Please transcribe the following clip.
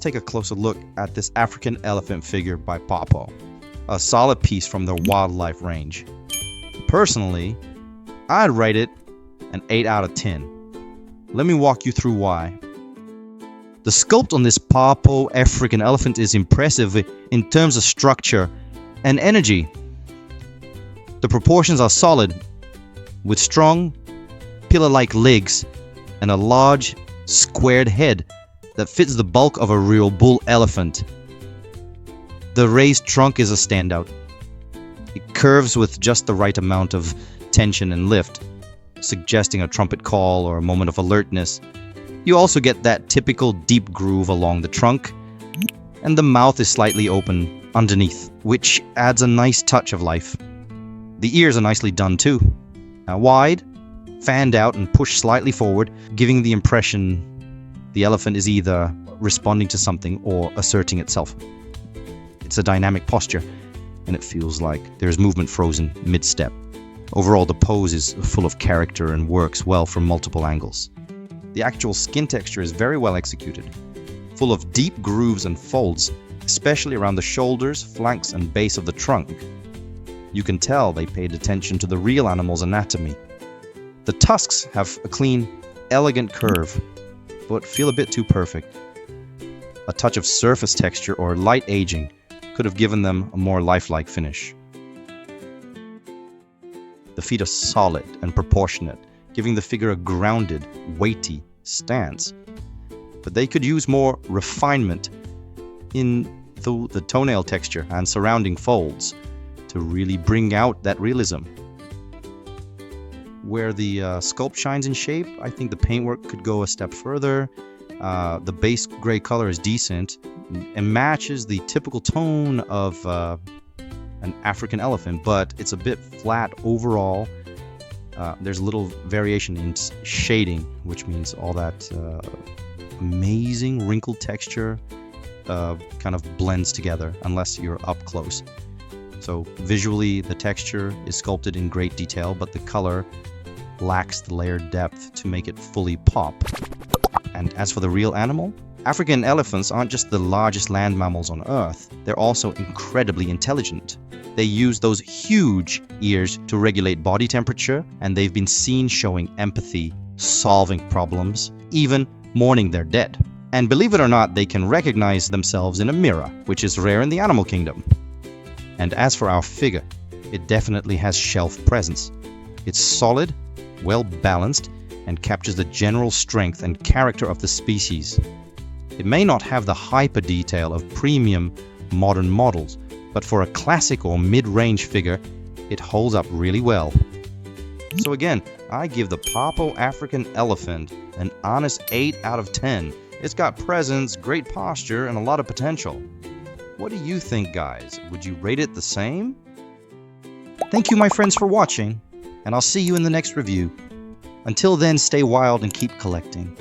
take a closer look at this African elephant figure by Papo, a solid piece from their wildlife range. Personally, I'd rate it an 8 out of 10. Let me walk you through why. The sculpt on this Papo African elephant is impressive in terms of structure and energy. The proportions are solid, with strong, pillar-like legs and a large, squared head that fits the bulk of a real bull elephant. The raised trunk is a standout. It curves with just the right amount of tension and lift, suggesting a trumpet call or a moment of alertness. You also get that typical deep groove along the trunk, and the mouth is slightly open underneath, which adds a nice touch of life. The ears are nicely done too. Wide, fanned out and pushed slightly forward, giving the impression the elephant is either responding to something or asserting itself. It's a dynamic posture, and it feels like there's movement frozen mid-step. Overall, the pose is full of character and works well from multiple angles. The actual skin texture is very well executed, full of deep grooves and folds, especially around the shoulders, flanks, and base of the trunk. You can tell they paid attention to the real animal's anatomy. The tusks have a clean, elegant curve, but feel a bit too perfect. A touch of surface texture or light aging could have given them a more lifelike finish. The feet are solid and proportionate, giving the figure a grounded, weighty stance. But they could use more refinement in the toenail texture and surrounding folds to really bring out that realism. Where the sculpt shines in shape, I think the paintwork could go a step further. The base gray color is decent and matches the typical tone of an African elephant, but it's a bit flat overall. There's a little variation in shading, which means all that amazing wrinkled texture kind of blends together unless you're up close. So visually, the texture is sculpted in great detail, but the color lacks the layered depth to make it fully pop. And as for the real animal, African elephants aren't just the largest land mammals on Earth, they're also incredibly intelligent. They use those huge ears to regulate body temperature, and they've been seen showing empathy, solving problems, even mourning their dead. And believe it or not, they can recognize themselves in a mirror, which is rare in the animal kingdom. And as for our figure, it definitely has shelf presence. It's solid, well balanced, and captures the general strength and character of the species. It may not have the hyper detail of premium modern models, but for a classic or mid-range figure, it holds up really well. So again, I give the Papo African elephant an honest 8 out of 10. It's got presence, great posture, and a lot of potential. What do you think, guys? Would you rate it the same? Thank you, my friends, for watching, and I'll see you in the next review. Until then, stay wild and keep collecting.